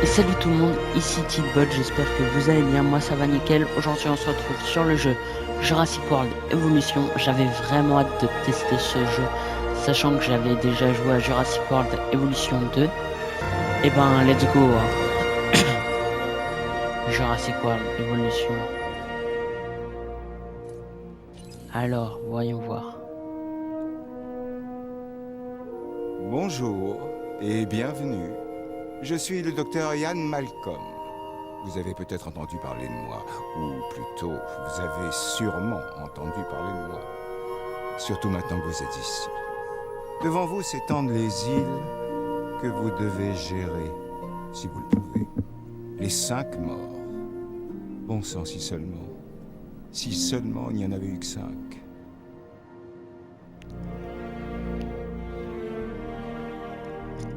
Et salut tout le monde, ici Tilbot, j'espère que vous allez bien, moi ça va nickel. Aujourd'hui on se retrouve sur le jeu Jurassic World Evolution. J'avais vraiment hâte de tester ce jeu, sachant que j'avais déjà joué à Jurassic World Evolution 2. Et ben let's go hein. Jurassic World Evolution. Alors, voyons voir. Bonjour et bienvenue. Je suis le docteur Ian Malcolm. Vous avez peut-être entendu parler de moi, ou plutôt, vous avez sûrement entendu parler de moi. Surtout maintenant que vous êtes ici. Devant vous s'étendent les îles que vous devez gérer, si vous le pouvez. Les 5 morts. Bon sang, si seulement. Si seulement il n'y en avait eu que 5.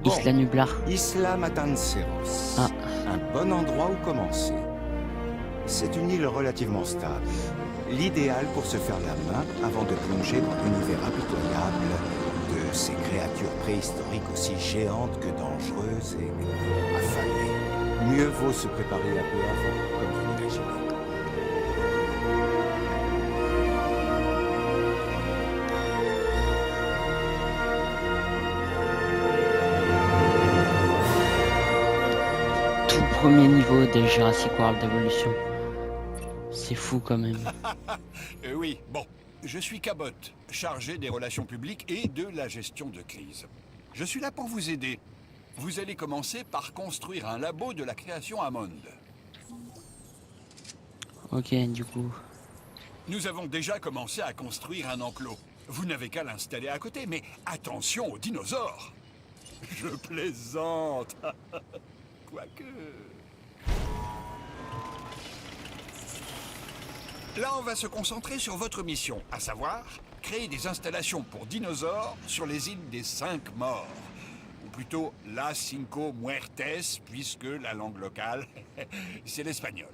Isla Nublar. Isla Matanceros. Ah. Un bon endroit où commencer. C'est une île relativement stable. L'idéal pour se faire la main avant de plonger dans l'univers impitoyable de ces créatures préhistoriques aussi géantes que dangereuses et affamées. Mieux vaut se préparer un peu avant, comme vous l'imaginez. Tout premier niveau des Jurassic World Evolution. C'est fou quand même. Oui, bon. Je suis Cabot, chargé des relations publiques et de la gestion de crise. Je suis là pour vous aider. Vous allez commencer par construire un labo de la création Hammond. Ok, du coup. Nous avons déjà commencé à construire un enclos. Vous n'avez qu'à l'installer à côté, mais attention aux dinosaures. Je plaisante. Quoique... Là, on va se concentrer sur votre mission, à savoir créer des installations pour dinosaures sur les îles des 5 morts. Ou plutôt, las cinco muertes, puisque la langue locale, c'est l'espagnol.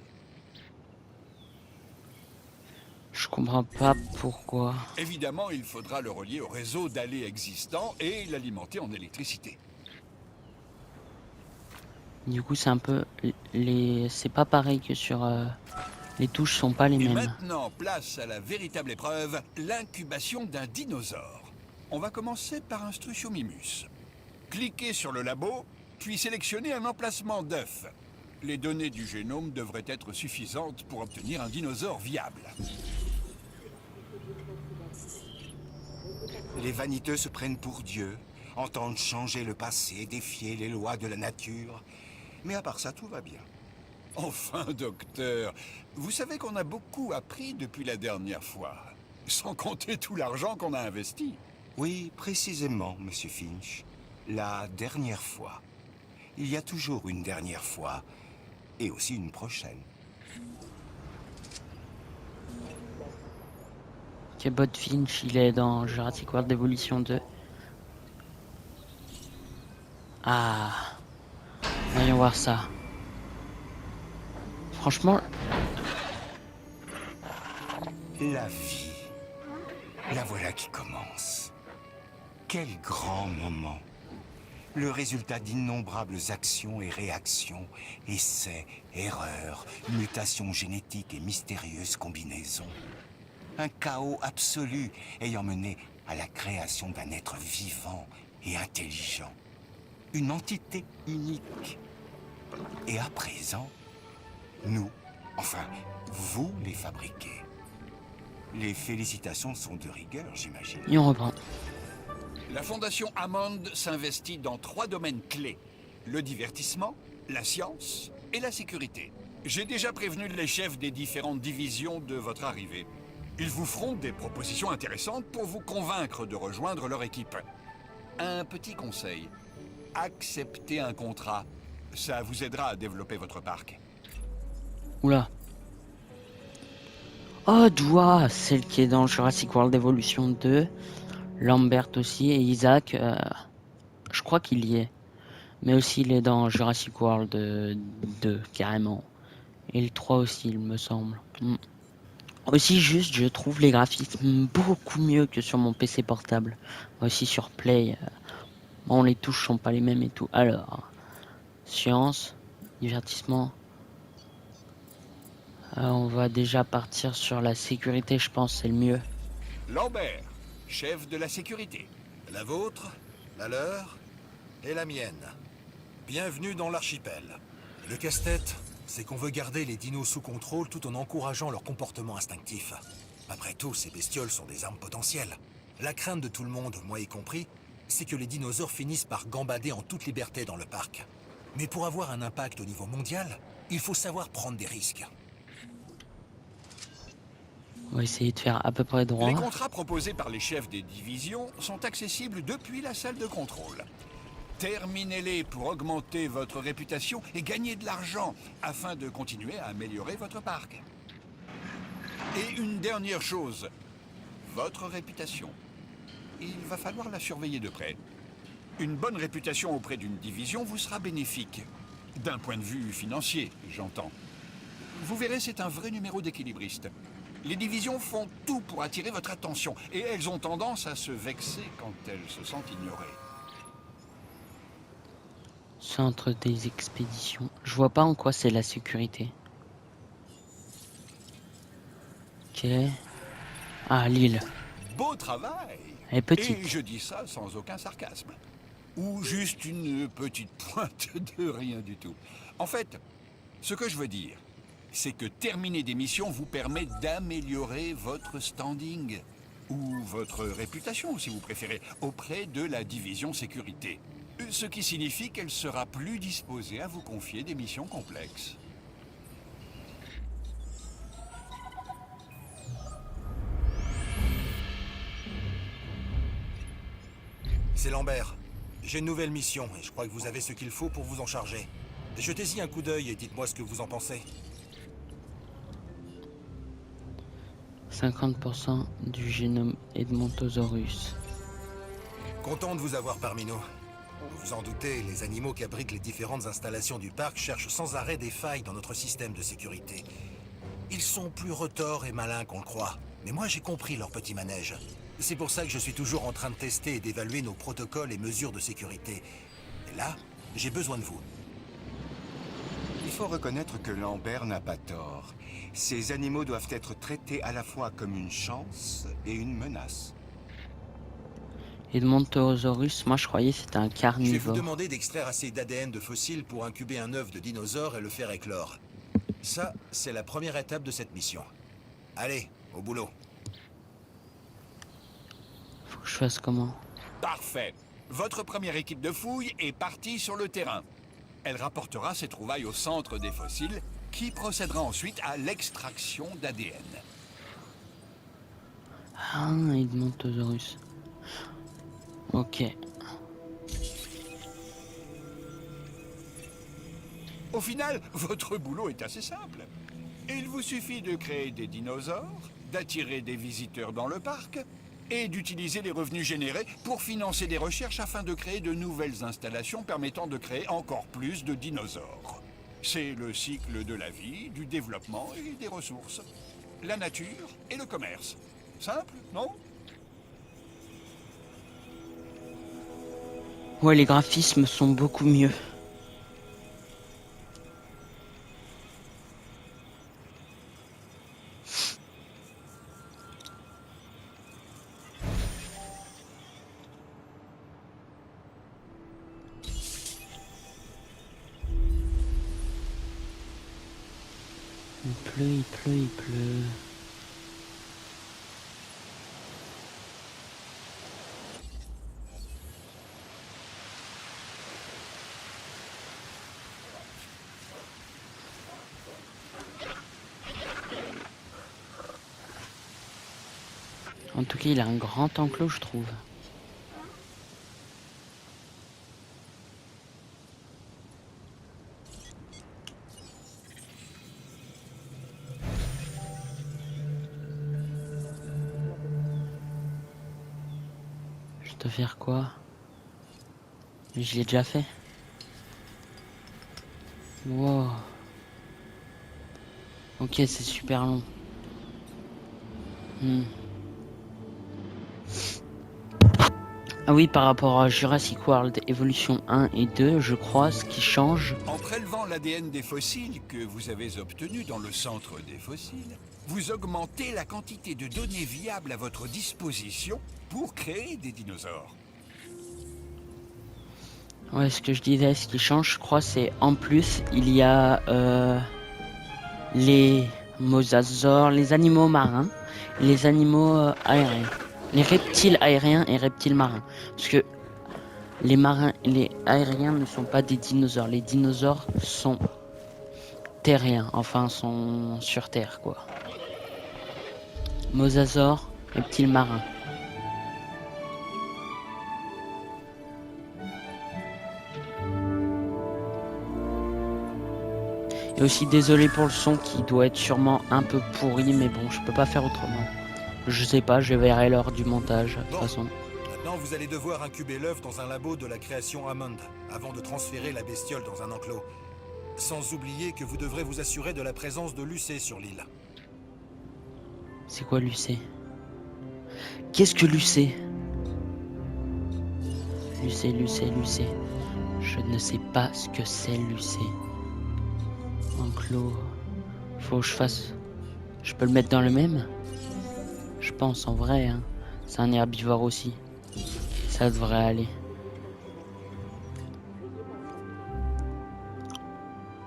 Je comprends pas pourquoi. Évidemment, il faudra le relier au réseau d'allées existant et l'alimenter en électricité. Du coup, c'est un peu c'est pas pareil que sur les touches sont pas les Et mêmes. maintenant, place à la véritable épreuve, l'incubation d'un dinosaure. On va commencer par un Struthiomimus. Cliquez sur le labo, puis sélectionnez un emplacement d'œuf. Les données du génome devraient être suffisantes pour obtenir un dinosaure viable. Les vaniteux se prennent pour Dieu, entendent changer le passé, défier les lois de la nature. Mais à part ça, tout va bien. Enfin, docteur, vous savez qu'on a beaucoup appris depuis la dernière fois, sans compter tout l'argent qu'on a investi. Oui, précisément, Monsieur Finch. La dernière fois. Il y a toujours une dernière fois, et aussi une prochaine. Cabot Finch, il est dans Jurassic World Evolution 2. Ah, voyons voir ça. Franchement, La vie. La voilà qui commence. Quel grand moment. Le résultat d'innombrables actions et réactions, essais, erreurs, mutations génétiques et mystérieuses combinaisons. Un chaos absolu ayant mené à la création d'un être vivant et intelligent. Une entité unique. Et à présent, nous, enfin, vous les fabriquez. Les félicitations sont de rigueur, j'imagine. et on reprend. La Fondation Hammond s'investit dans 3 domaines clés. Le divertissement, la science et la sécurité. J'ai déjà prévenu les chefs des différentes divisions de votre arrivée. Ils vous feront des propositions intéressantes pour vous convaincre de rejoindre leur équipe. Un petit conseil. Acceptez un contrat. Ça vous aidera à développer votre parc. Oula. Oh, Dwa, celle qui est dans Jurassic World Evolution 2. Lambert aussi, et Isaac, je crois qu'il y est. Mais aussi il est dans Jurassic World 2, carrément. Et le 3 aussi, il me semble. Aussi, juste, je trouve les graphismes beaucoup mieux que sur mon PC portable. Aussi sur Play. Bon, les touches sont pas les mêmes et tout. Alors, science. Divertissement. On va déjà partir sur la sécurité, je pense, c'est le mieux. Lambert, chef de la sécurité. La vôtre, la leur et la mienne. Bienvenue dans l'archipel. Le casse-tête, c'est qu'on veut garder les dinos sous contrôle tout en encourageant leur comportement instinctif. Après tout, ces bestioles sont des armes potentielles. La crainte de tout le monde, moi y compris, c'est que les dinosaures finissent par gambader en toute liberté dans le parc. Mais pour avoir un impact au niveau mondial, il faut savoir prendre des risques. On va essayer de faire à peu près droit. Les contrats proposés par les chefs des divisions sont accessibles depuis la salle de contrôle. Terminez-les pour augmenter votre réputation et gagner de l'argent afin de continuer à améliorer votre parc. Et une dernière chose, votre réputation. Il va falloir la surveiller de près. Une bonne réputation auprès d'une division vous sera bénéfique. D'un point de vue financier, j'entends. Vous verrez, c'est un vrai numéro d'équilibriste. Les divisions font tout pour attirer votre attention et elles ont tendance à se vexer quand elles se sentent ignorées. Centre des expéditions. Je vois pas en quoi c'est la sécurité. Ok. Ah, l'île. Beau travail! Elle est petite. Et je dis ça sans aucun sarcasme. Ou juste une petite pointe de rien du tout. En fait, ce que je veux dire, c'est que terminer des missions vous permet d'améliorer votre standing, ou votre réputation, si vous préférez, auprès de la division sécurité. Ce qui signifie qu'elle sera plus disposée à vous confier des missions complexes. C'est Lambert. J'ai une nouvelle mission et je crois que vous avez ce qu'il faut pour vous en charger. Jetez-y un coup d'œil et dites-moi ce que vous en pensez. 50% du génome Edmontosaurus. Content de vous avoir parmi nous. Vous vous en doutez, les animaux qui abritent les différentes installations du parc cherchent sans arrêt des failles dans notre système de sécurité. Ils sont plus retors et malins qu'on le croit. Mais moi j'ai compris leur petit manège. C'est pour ça que je suis toujours en train de tester et d'évaluer nos protocoles et mesures de sécurité. Et là, j'ai besoin de vous. Il faut reconnaître que Lambert n'a pas tort. Ces animaux doivent être traités à la fois comme une chance et une menace. Edmontosaurus, moi je croyais que c'était un Je vais vous carnivore. demander d'extraire assez d'ADN de fossiles pour incuber un œuf de dinosaure et le faire éclore. Ça, c'est la première étape de cette mission. Allez, au boulot. Faut que je fasse comment? Parfait. Votre première équipe de fouilles est partie sur le terrain. Elle rapportera ses trouvailles au centre des fossiles, qui procédera ensuite à l'extraction d'ADN. Ah, Edmontosaurus. Ok. Au final, votre boulot est assez simple. Il vous suffit de créer des dinosaures, d'attirer des visiteurs dans le parc et d'utiliser les revenus générés pour financer des recherches afin de créer de nouvelles installations permettant de créer encore plus de dinosaures. C'est le cycle de la vie, du développement et des ressources. La nature et le commerce. Simple, non? Ouais, les graphismes sont beaucoup mieux. Il pleut, il pleut, il pleut. En tout cas, il a un grand enclos, je trouve. Je dois faire quoi? Je l'ai déjà fait. Wow. Ok, c'est super long. Ah oui, par rapport à Jurassic World Evolution 1 et 2, je crois, ce qui change... En prélevant l'ADN des fossiles que vous avez obtenu dans le centre des fossiles, vous augmentez la quantité de données viables à votre disposition pour créer des dinosaures. Ouais, ce que je disais, ce qui change, je crois, c'est en plus, il y a les mosasaures, les animaux marins, les animaux aériens. Les reptiles aériens et reptiles marins. Parce que les marins et les aériens ne sont pas des dinosaures. Les dinosaures sont terriens, enfin sont sur Terre, quoi. Mosasaures, reptiles marins. Et aussi désolé pour le son qui doit être sûrement un peu pourri, mais bon, je peux pas faire autrement. Je sais pas, je verrai lors du montage, de toute Bon. façon. Maintenant, vous allez devoir incuber l'œuf dans un labo de la création Hammond, avant de transférer la bestiole dans un enclos. Sans oublier que vous devrez vous assurer de la présence de Lucé sur l'île. C'est quoi Lucé? Qu'est-ce que Lucé? Lucé, Lucé, Lucé. Je ne sais pas ce que c'est Lucé. Enclos. Faut que je fasse... Je peux le mettre dans le même? Je pense en vrai, hein. C'est un herbivore aussi. Ça devrait aller.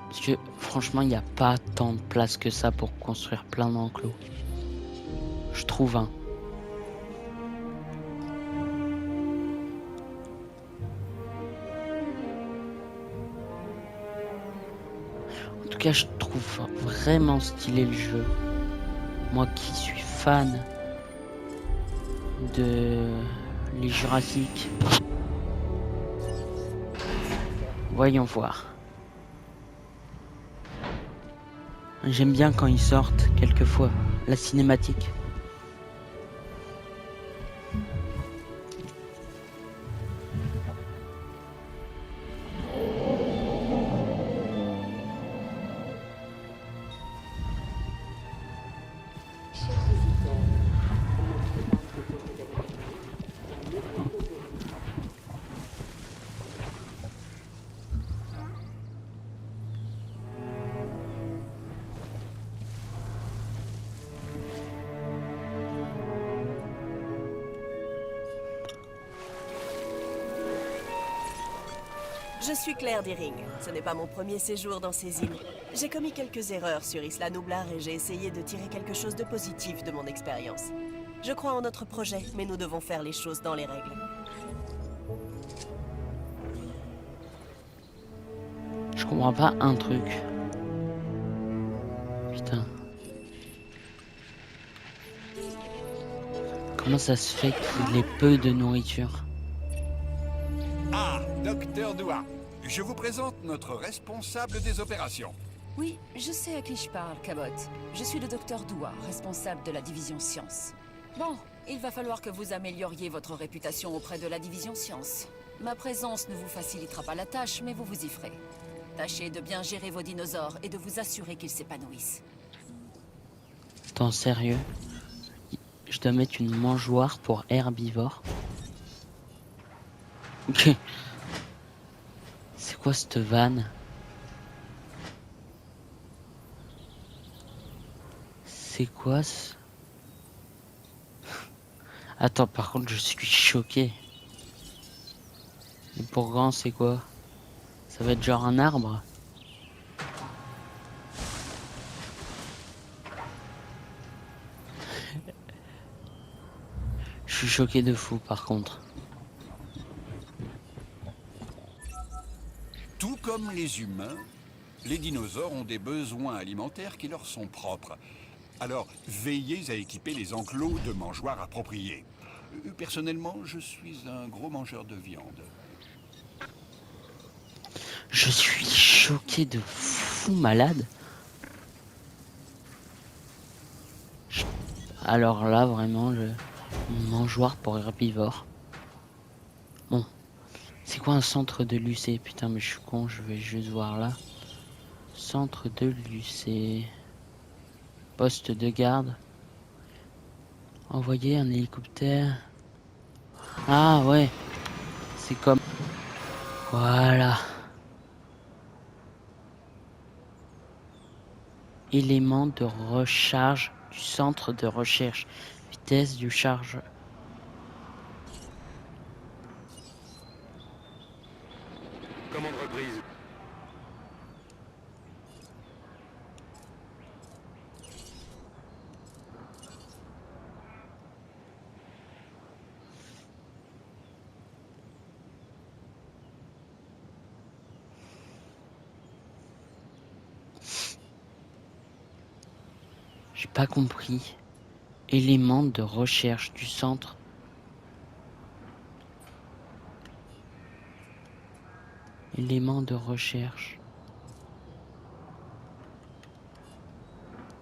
Parce que franchement, il n'y a pas tant de place que ça pour construire plein d'enclos. Je trouve, hein. En tout cas, je trouve vraiment stylé le jeu. Moi qui suis fan de les Jurassic. Voyons voir. J'aime bien quand ils sortent, quelquefois, la cinématique. Je suis Claire Deering. Ce n'est pas mon premier séjour dans ces îles. J'ai commis quelques erreurs sur Isla Nublar et j'ai essayé de tirer quelque chose de positif de mon expérience. Je crois en notre projet, mais nous devons faire les choses dans les règles. Je comprends pas un truc. Putain. Comment ça se fait qu'il ait peu de nourriture? Ah, Docteur Dua, je vous présente notre responsable des opérations. Oui, je sais à qui je parle, Cabot. Je suis le docteur Dua, responsable de la division sciences. Bon, il va falloir que vous amélioriez votre réputation auprès de la division sciences. Ma présence ne vous facilitera pas la tâche, mais vous vous y ferez. Tâchez de bien gérer vos dinosaures et de vous assurer qu'ils s'épanouissent. Attends, sérieux? Je dois mettre une mangeoire pour herbivore. Ok. C'est quoi cette vanne? C'est quoi ce... Attends, par contre, je suis choqué. Et pour grand, c'est quoi? Ça va être genre un arbre? Je suis choqué de fou, par contre. Tout comme les humains, les dinosaures ont des besoins alimentaires qui leur sont propres. Alors, veillez à équiper les enclos de mangeoires appropriés. Personnellement, je suis un gros mangeur de viande. Je suis choqué de fou malade. Alors là, vraiment, le mangeoire pour herbivore. Bon. C'est quoi un centre de Lucé? Putain, mais je suis con, je vais juste voir là. Centre de Lucé. Poste de garde. Envoyer un hélicoptère. Ah ouais. C'est comme... Voilà. Élément de recharge du centre de recherche. Vitesse du charge. Commande reprise. J'ai pas compris. Élément de recherche du centre. Élément de recherche.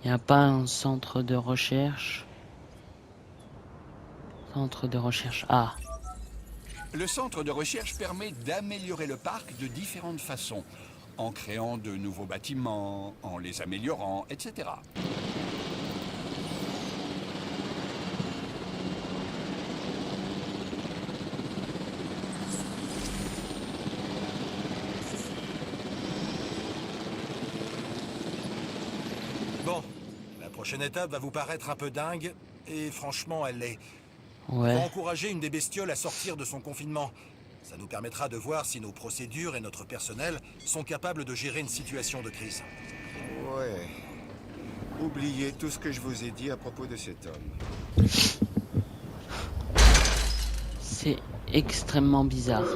Il n'y a pas un centre de recherche. Centre de recherche. Ah. Le centre de recherche permet d'améliorer le parc de différentes façons, en créant de nouveaux bâtiments, en les améliorant, etc. Bon, la prochaine étape va vous paraître un peu dingue, et franchement, elle l'est. Pour Ouais. encourager une des bestioles à sortir de son confinement. Ça nous permettra de voir si nos procédures et notre personnel sont capables de gérer une situation de crise. Ouais. Oubliez tout ce que je vous ai dit à propos de cet homme. C'est extrêmement bizarre.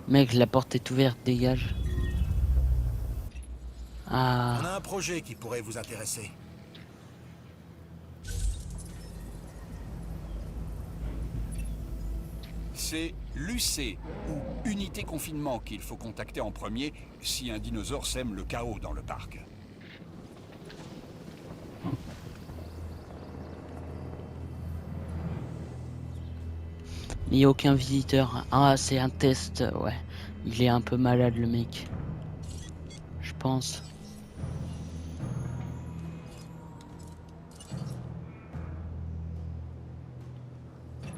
Mec, la porte est ouverte, dégage. On Ah. a un projet qui pourrait vous intéresser. C'est l'UC, ou Unité Confinement, qu'il faut contacter en premier si un dinosaure sème le chaos dans le parc. Il n'y a aucun visiteur. Ah, c'est un test, ouais. Il est un peu malade, le mec. Je pense.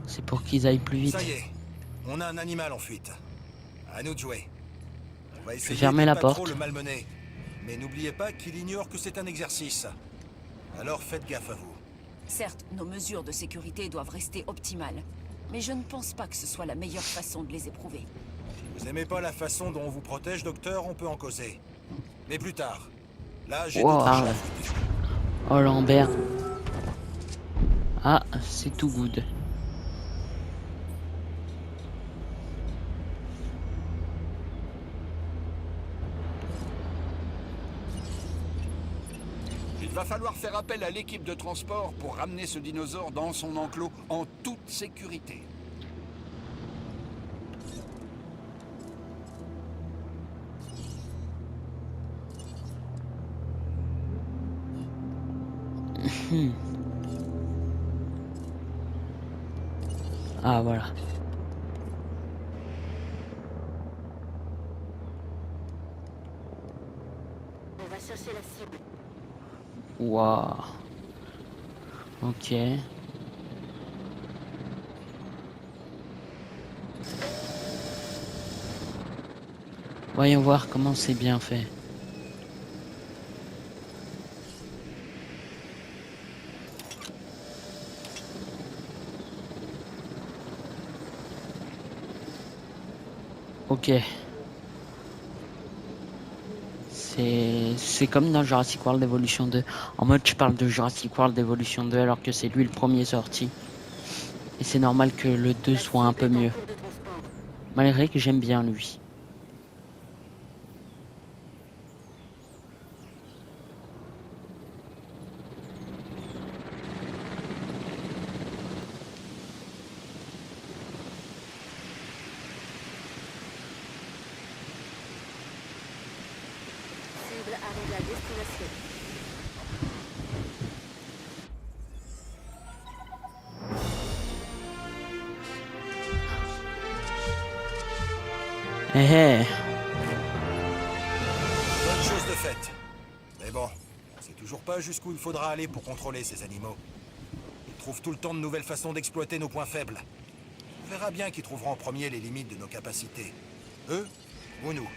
C'est pour qu'ils aillent plus vite. Ça y est, on a un animal en fuite. À nous de jouer. On va essayer fermer de la pas porte. trop le malmener. Mais n'oubliez pas qu'il ignore que c'est un exercice. Alors faites gaffe à vous. Certes, nos mesures de sécurité doivent rester optimales. Mais je ne pense pas que ce soit la meilleure façon de les éprouver. Vous aimez pas la façon dont on vous protège, docteur, on peut en causer. Mais plus tard. Là, j'ai Wow. d'autres Ah, choses. ouais. Oh, Lambert. Ah, c'est tout good. Il va falloir faire appel à l'équipe de transport pour ramener ce dinosaure dans son enclos en toute sécurité. Ah, voilà. On va chercher la cible. Waouh. Ok. Voyons voir comment c'est bien fait. Ok. C'est comme dans Jurassic World Evolution 2. En mode, je parle de Jurassic World Evolution 2 alors que c'est lui le premier sorti. Et c'est normal que le 2 soit un peu mieux. Malgré que j'aime bien lui. Cible arrive à destination. Eh eh. Bonne chose de faite. Mais bon, on sait toujours pas jusqu'où il faudra aller pour contrôler ces animaux. Ils trouvent tout le temps de nouvelles façons d'exploiter nos points faibles. On verra bien qui trouvera en premier les limites de nos capacités. Eux ou nous.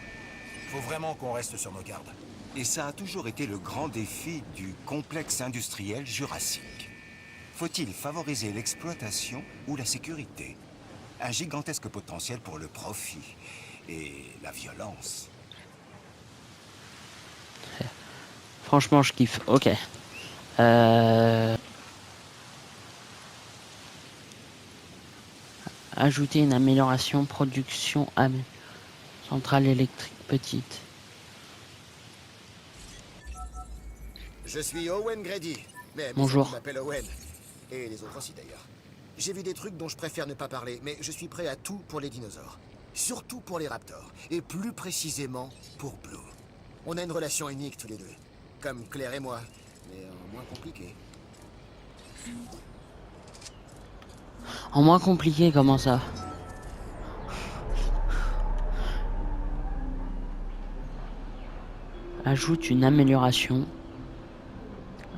Faut vraiment qu'on reste sur nos gardes. Et ça a toujours été le grand défi du complexe industriel jurassique. Faut-il favoriser l'exploitation ou la sécurité? Un gigantesque potentiel pour le profit et la violence. Franchement, je kiffe. Ok. Ajouter une amélioration production centrale électrique petite. Je suis Owen Grady, mais mes Bonjour. amis m'appellent Owen. Et les autres aussi d'ailleurs. J'ai vu des trucs dont je préfère ne pas parler, mais je suis prêt à tout pour les dinosaures. Surtout pour les raptors, et plus précisément pour Blue. On a une relation unique tous les deux, comme Claire et moi, mais moins compliquée. En moins compliqué, comment ça? Ajoute une amélioration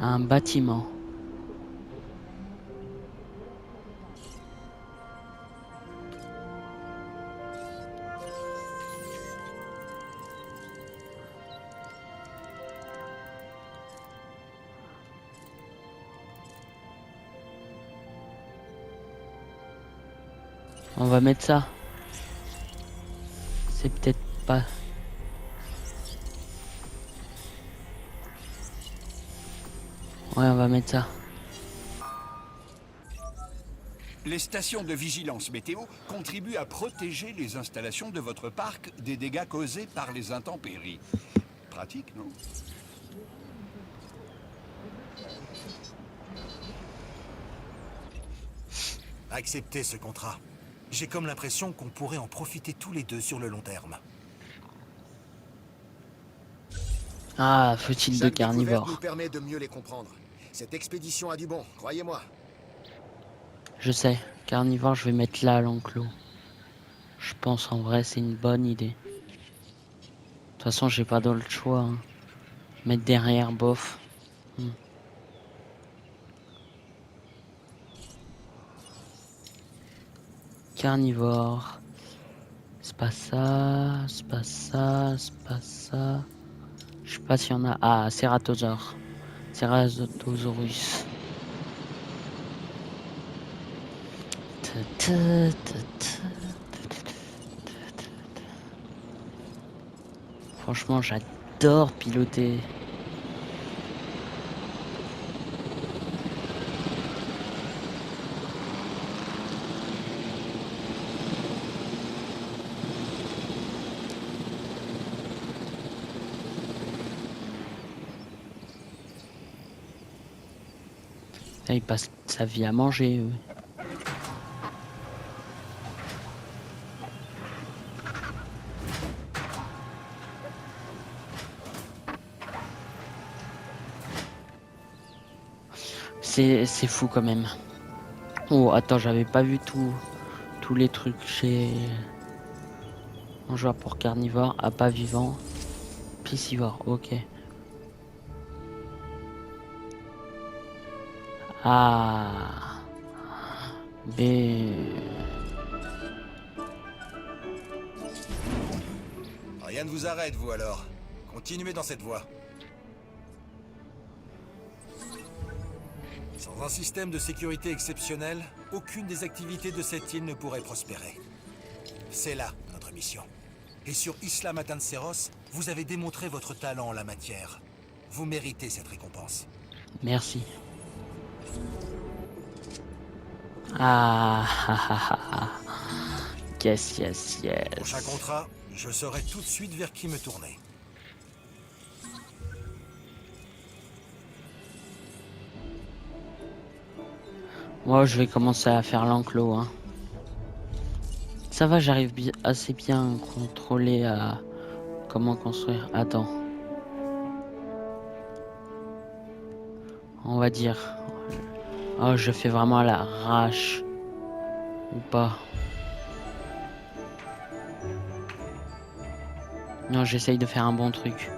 à un bâtiment. On va mettre ça. C'est peut-être pas... Ouais, on va mettre ça. Les stations de vigilance météo contribuent à protéger les installations de votre parc des dégâts causés par les intempéries. Pratique, non? Acceptez ce contrat. J'ai comme l'impression qu'on pourrait en profiter tous les deux sur le long terme. Ah, faut-il de Chaque découverte carnivore. nous permet de mieux les comprendre. Cette expédition a du bon, croyez-moi. Je sais, carnivore, je vais mettre là l'enclos. Je pense en vrai, c'est une bonne idée. De toute façon, j'ai pas d'autre choix. Hein. Mettre derrière, bof. Carnivore. C'est pas ça, c'est pas ça, c'est pas ça. Je sais pas s'il y en a. Ah, Ceratosaurus. Ceratosaurus. Franchement, j'adore piloter. Là, il passe sa vie à manger, eux. C'est fou quand même. Oh, attends, j'avais pas vu tous les trucs chez... Un joueur pour carnivore, à pas vivant, piscivore, ok. Ah... B... Rien ne vous arrête, vous alors. Continuez dans cette voie. Sans un système de sécurité exceptionnel, aucune des activités de cette île ne pourrait prospérer. C'est là notre mission. Et sur Isla Matanceros, vous avez démontré votre talent en la matière. Vous méritez cette récompense. Merci. Ah, yes, yes, yes. Prochain contrat, je saurai tout de suite vers qui me tourner. Moi, je vais commencer à faire l'enclos. Hein. Ça va, j'arrive assez bien à contrôler comment construire. Attends. On va dire. Oh, je fais vraiment à l'arrache. Ou pas. Non, j'essaye de faire un bon truc.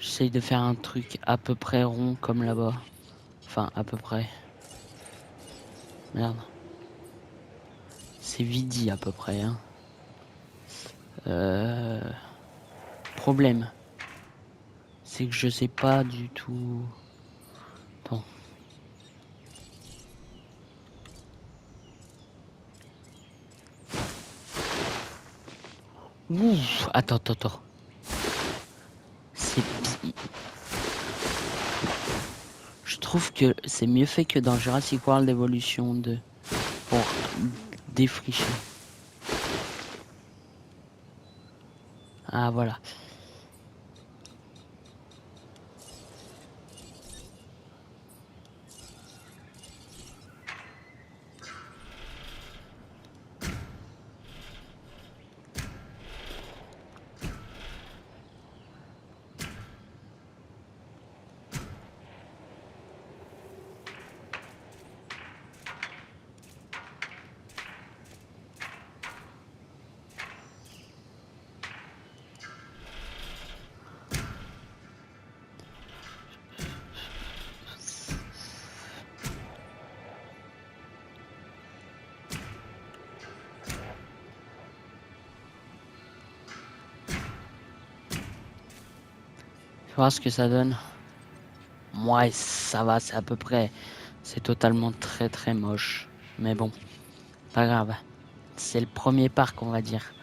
J'essaye de faire un truc à peu près rond comme là-bas. Enfin, à peu près. Merde. C'est vidi à peu près, hein. Problème. C'est que je sais pas du tout... Attends. Ouf, attends. C'est... Je trouve que c'est mieux fait que dans Jurassic World Evolution 2. Pour défricher. Ah, voilà. Voir ce que ça donne. Ouais, ça va, c'est à peu près. C'est totalement très moche. Mais bon, pas grave. C'est le premier parc, on va dire.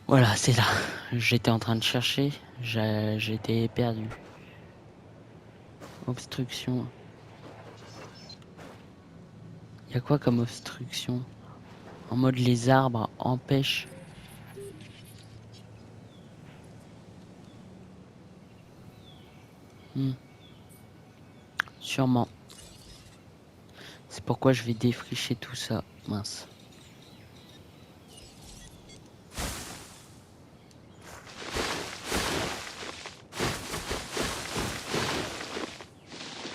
Voilà, c'est là. J'étais en train de chercher. J'étais perdu. Obstruction. Y a quoi comme obstruction? En mode les arbres empêchent. Sûrement. C'est pourquoi je vais défricher tout ça. Mince.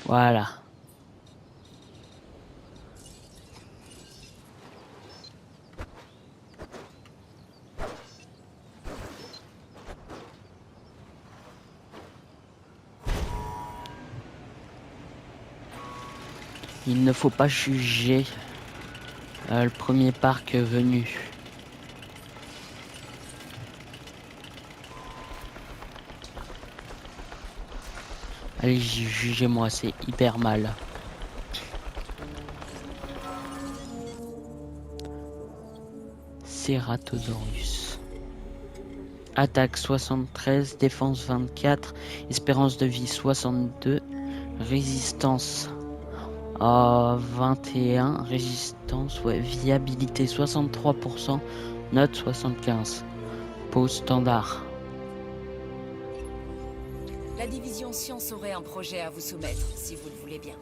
Voilà. Il ne faut pas juger le premier parc venu. Allez, jugez-moi, c'est hyper mal. Ceratosaurus. Attaque 73, défense 24, espérance de vie 62, résistance 21, résistance, ouais, viabilité 63%, note 75. Pause standard. La division Science aurait un projet à vous soumettre, si vous le voulez bien.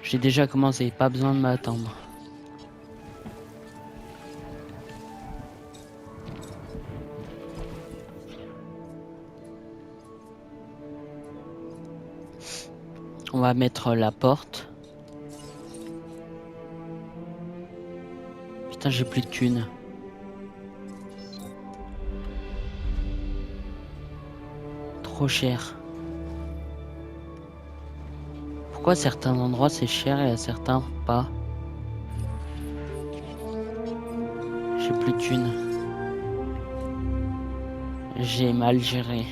J'ai déjà commencé, pas besoin de m'attendre. On va mettre la porte. Putain, j'ai plus de thunes. Trop cher. Pourquoi à certains endroits c'est cher et à certains pas? J'ai plus de thunes. J'ai mal géré.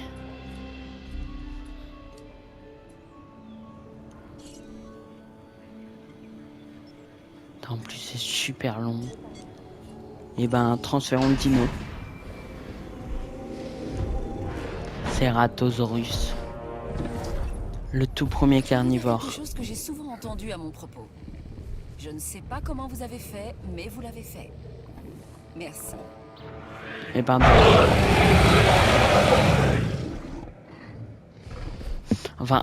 En plus c'est super long. Et ben transférons le dino. Ceratosaurus. Le tout premier carnivore. Quelque chose que j'ai souvent entendu à mon propos. Je ne sais pas comment vous avez fait, mais vous l'avez fait. Merci. Et ben enfin,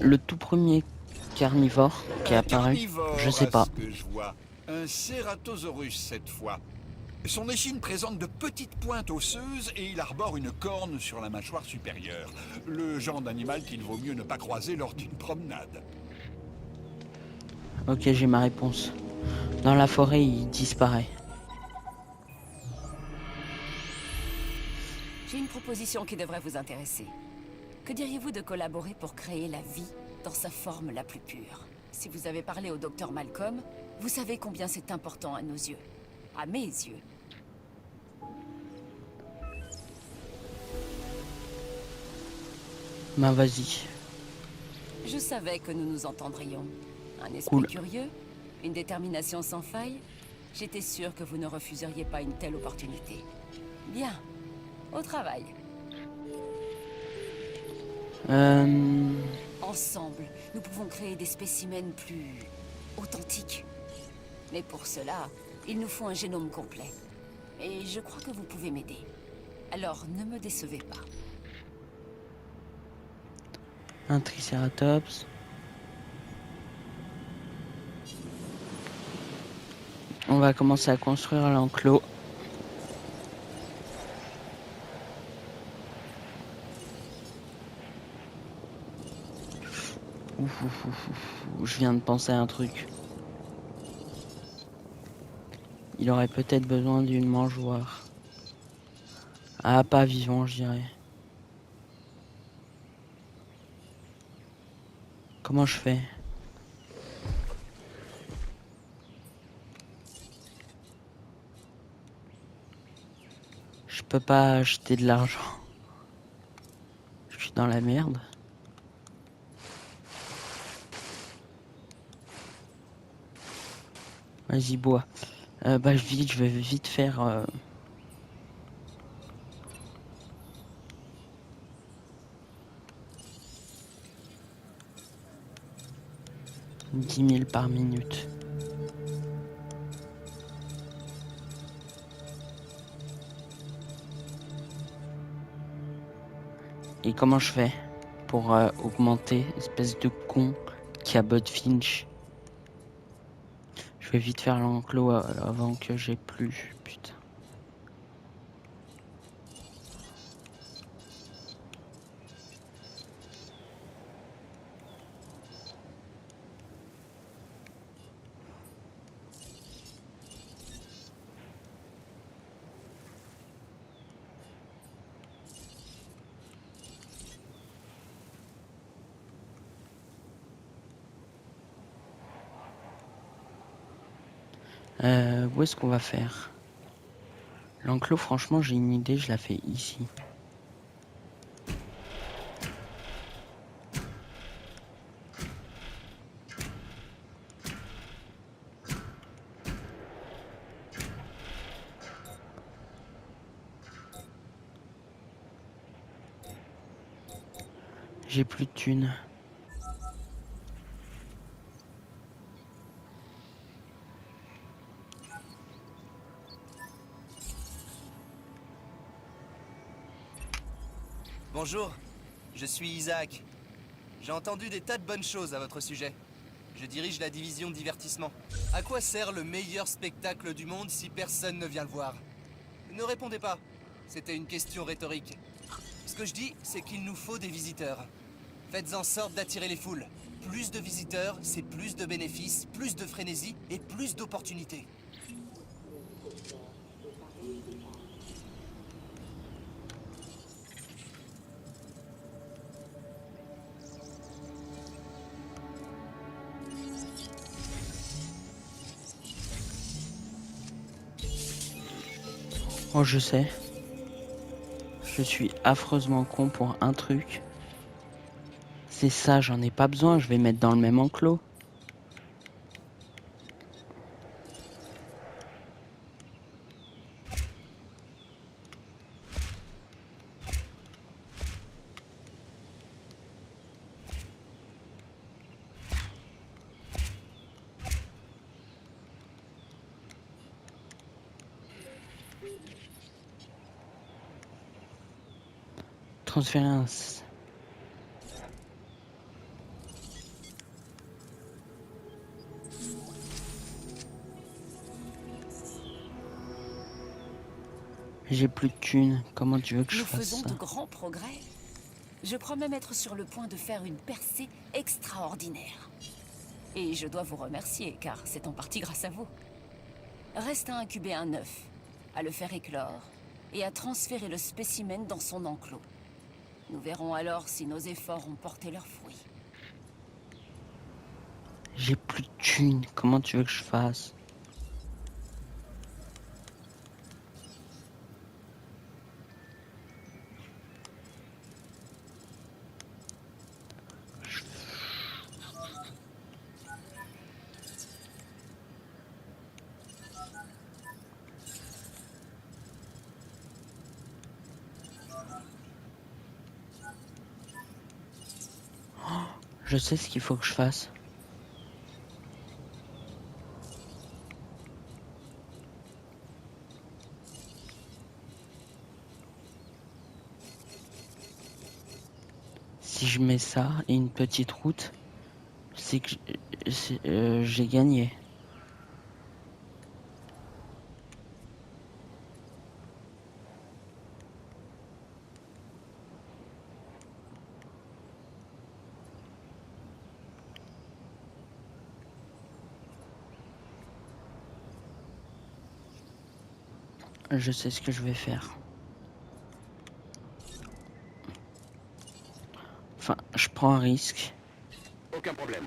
le tout premier carnivore qui est apparu, je sais pas. Que je vois. Un Ceratosaurus cette fois. Son échine présente de petites pointes osseuses et il arbore une corne sur la mâchoire supérieure. Le genre d'animal qu'il vaut mieux ne pas croiser lors d'une promenade. Ok, j'ai ma réponse. Dans la forêt, il disparaît. J'ai une proposition qui devrait vous intéresser. Que diriez-vous de collaborer pour créer la vie dans sa forme la plus pure? Si vous avez parlé au docteur Malcolm, vous savez combien c'est important à nos yeux. À mes yeux. Ben vas-y. Je savais que nous nous entendrions. Un esprit Cool. curieux, une détermination sans faille. J'étais sûre que vous ne refuseriez pas une telle opportunité. Bien. Au travail. Ensemble, nous pouvons créer des spécimens plus authentiques. Mais pour cela, il nous faut un génome complet. Et je crois que vous pouvez m'aider. Alors, ne me décevez pas. Un Triceratops. On va commencer à construire l'enclos. Je viens de penser à un truc. Il aurait peut-être besoin d'une mangeoire. Ah, pas vivant, je dirais. Comment je fais? Je peux pas acheter de l'argent. Je suis dans la merde. Vas-y, bois. Bah vite, je vais vite faire... 10 000 par minute. Et comment je fais pour augmenter, espèce de con qui a Finch? Je vais vite faire l'enclos avant que j'ai plus. Putain. Où est-ce qu'on va faire? L'enclos, franchement, j'ai une idée, je la fais ici. J'ai plus de thunes. Bonjour, je suis Isaac. J'ai entendu des tas de bonnes choses à votre sujet. Je dirige la division divertissement. À quoi sert le meilleur spectacle du monde si personne ne vient le voir? Ne répondez pas. C'était une question rhétorique. Ce que je dis, c'est qu'il nous faut des visiteurs. Faites en sorte d'attirer les foules. Plus de visiteurs, c'est plus de bénéfices, plus de frénésie et plus d'opportunités. Oh, je sais. Je suis affreusement con pour un truc. C'est ça, j'en ai pas besoin, je vais mettre dans le même enclos. Transférence. J'ai plus de thunes. Comment tu veux que je Nous fasse faisons ça? de grands progrès. Je crois même être sur le point de faire une percée extraordinaire. Et je dois vous remercier, car c'est en partie grâce à vous. Reste à incuber un œuf, à le faire éclore, et à transférer le spécimen dans son enclos. Nous verrons alors si nos efforts ont porté leurs fruits. J'ai plus de thunes. Comment tu veux que je fasse? Je sais ce qu'il faut que je fasse. Si je mets ça et une petite route, c'est que j'ai gagné. Je sais ce que je vais faire. Enfin, je prends un risque. Aucun problème.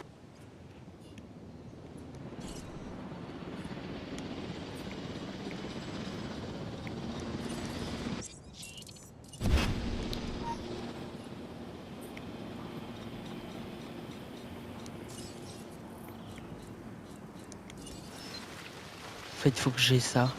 En fait, il faut que j'ai ça.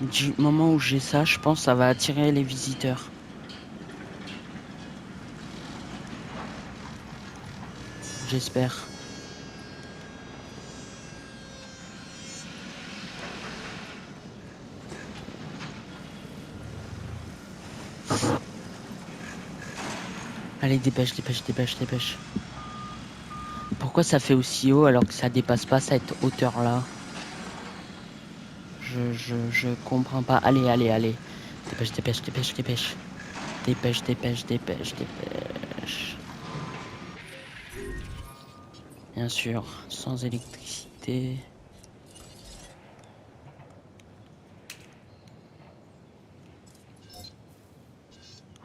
Du moment où j'ai ça, je pense que ça va attirer les visiteurs. J'espère. Allez, dépêche, dépêche, dépêche, dépêche. Pourquoi ça fait aussi haut alors que ça dépasse pas cette hauteur-là? Je comprends pas. Allez, allez, allez. Dépêche, dépêche, dépêche, dépêche. Dépêche, dépêche, dépêche, dépêche. Bien sûr, sans électricité.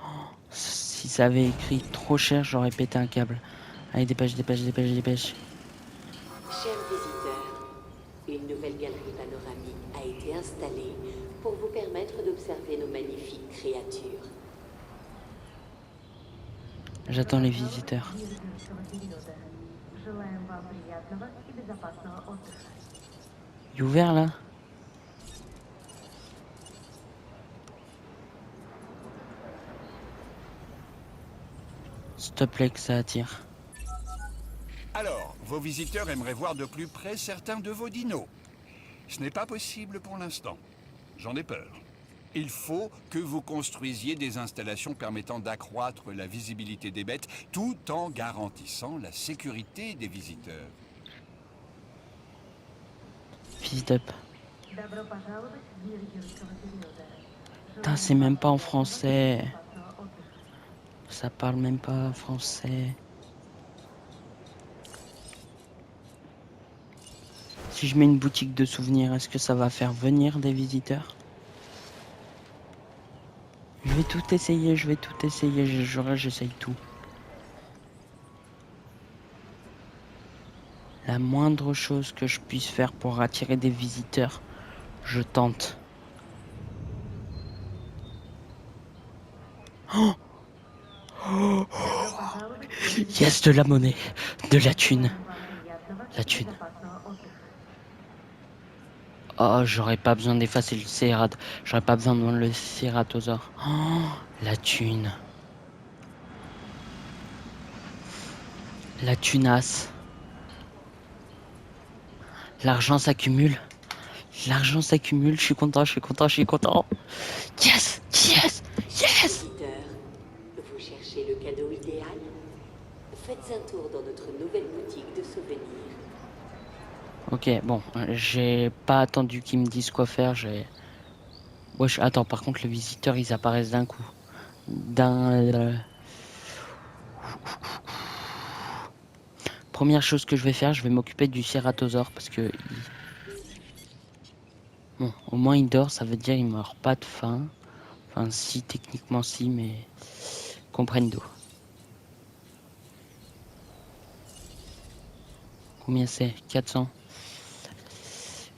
Oh, si ça avait écrit trop cher, j'aurais pété un câble. Allez, dépêche, dépêche, dépêche, dépêche. Chers visiteurs, une nouvelle galerie panoramique a été installée pour vous permettre d'observer nos magnifiques créatures. J'attends les visiteurs. Il est ouvert là? S'il te plaît que ça attire. Alors, vos visiteurs aimeraient voir de plus près certains de vos dinos. Ce n'est pas possible pour l'instant. J'en ai peur. Il faut que vous construisiez des installations permettant d'accroître la visibilité des bêtes tout en garantissant la sécurité des visiteurs. Visite up. Putain, c'est même pas en français. Ça parle même pas français. Si je mets une boutique de souvenirs, est-ce que ça va faire venir des visiteurs? Je vais tout essayer, je vais tout essayer, je jurerai, j'essaye tout. La moindre chose que je puisse faire pour attirer des visiteurs, je tente. Oh, oh, oh. Yes, de la monnaie, de la thune. La thune. Oh, j'aurais pas besoin d'effacer le cérat. J'aurais pas besoin de le cératosaure. Oh, la thune. La tunasse. L'argent s'accumule. L'argent s'accumule. Je suis content, je suis content, je suis content. Yes, yes, yes. Visiteurs, vous cherchez le cadeau idéal? Faites un tour dans notre nouvelle boutique de souvenirs. Ok, bon, j'ai pas attendu qu'ils me disent quoi faire. Wesh, attends, par contre, les visiteurs, ils apparaissent d'un coup. Première chose que je vais faire, je vais m'occuper du cératosaure parce que... Bon, au moins il dort, ça veut dire il meurt pas de faim. Enfin, si, techniquement si, mais... Comprendo. Combien c'est? 400.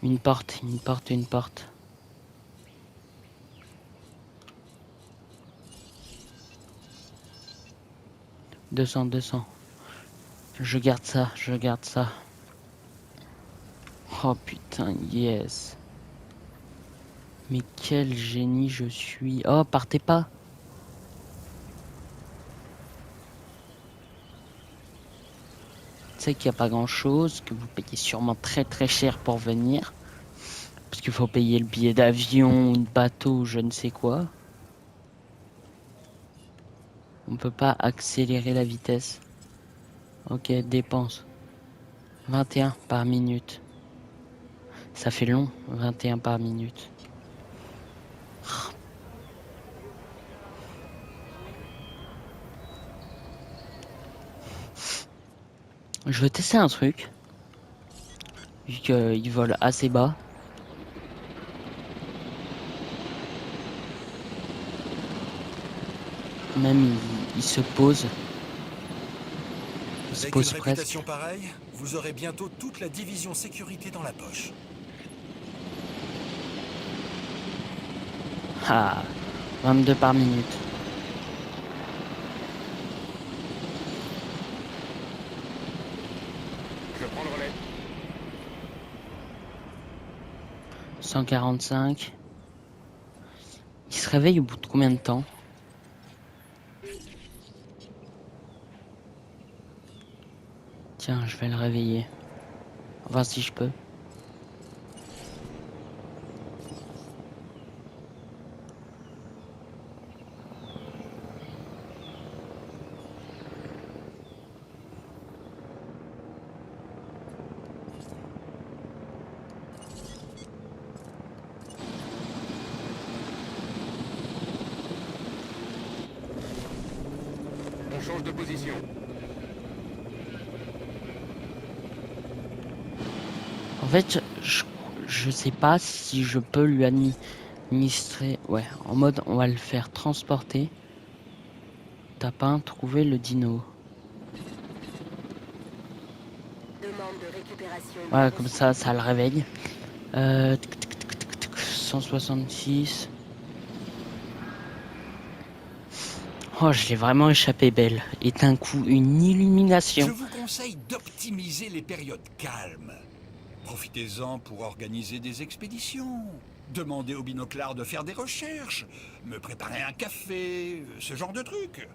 Une porte, une porte, une porte. « 200, 200. Je garde ça, je garde ça. Oh putain, yes. Mais quel génie je suis. Oh, partez pas. Tu sais qu'il n'y a pas grand chose, que vous payez sûrement très très cher pour venir. Parce qu'il faut payer le billet d'avion, ou de bateau, je ne sais quoi. On peut pas accélérer la vitesse. Ok, dépense. 21 par minute. Ça fait long, 21 par minute. Je vais tester un truc. Vu qu'il vole assez bas. Même il se pose. Il se Avec pose une presque. réputation pareille, vous aurez bientôt toute la division sécurité dans la poche. Ah, 22 par minute. Je prends le relais. 145. Il se réveille au bout de combien de temps? Tiens, je vais le réveiller. Voir si je peux. On change de position. En fait, je sais pas si je peux lui administrer. Ouais, en mode on va le faire transporter. T'as pas trouvé le dino. Voilà, comme ça le réveille. 166. Oh, je l'ai vraiment échappé belle. Et d'un coup, une Je illumination. vous conseille d'optimiser les périodes calmes. Profitez-en pour organiser des expéditions. Demandez au binoclard de faire des recherches. Me préparer un café, ce genre de truc.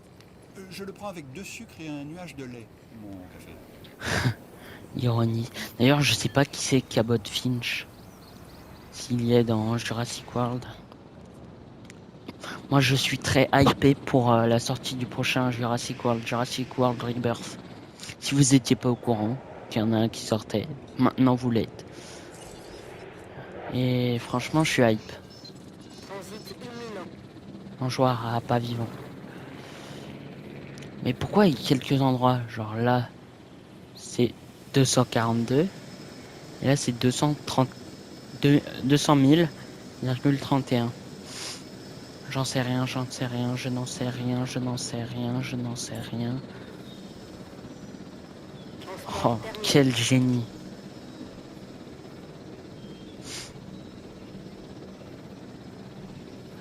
Je le prends avec 2 sucres et un nuage de lait, mon café. Ironie. D'ailleurs, je sais pas qui c'est Cabot Finch. S'il y est dans Jurassic World. Moi, je suis très hypé pour la sortie du prochain Jurassic World Rebirth. Si vous étiez pas au courant qu'il y en a un qui sortait, maintenant vous l'êtes. Et franchement, je suis hype. En joueur à pas vivant. Mais pourquoi il y a quelques endroits, genre là, c'est 242, et là c'est 200 000,31. J'en sais rien, j'en sais rien, je n'en sais rien, je n'en sais rien, je n'en sais rien. Oh, quel génie.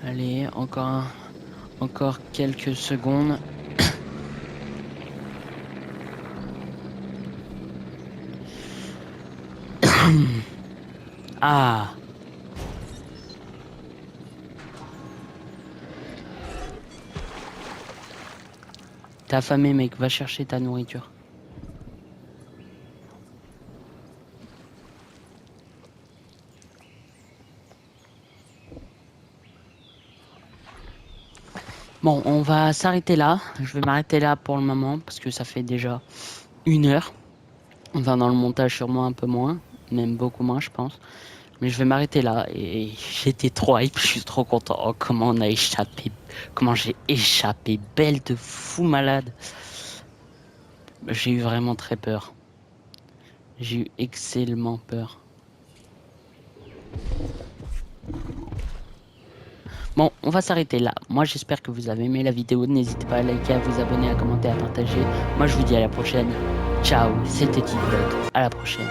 Allez, encore quelques secondes. Ah. T'es affamé, mec, va chercher ta nourriture. Bon, on va s'arrêter là. Je vais m'arrêter là pour le moment parce que ça fait déjà 1 heure. Enfin, dans le montage, sûrement un peu moins, même beaucoup moins, je pense. Mais je vais m'arrêter là. Et j'étais trop hype, je suis trop content. Oh, comment on a échappé. Comment j'ai échappé. Belle de fou malade. J'ai eu vraiment très peur. J'ai eu excellemment peur. Bon, on va s'arrêter là. Moi, j'espère que vous avez aimé la vidéo. N'hésitez pas à liker, à vous abonner, à commenter, à partager. Moi, je vous dis à la prochaine. Ciao, c'était T-Vlog. À la prochaine.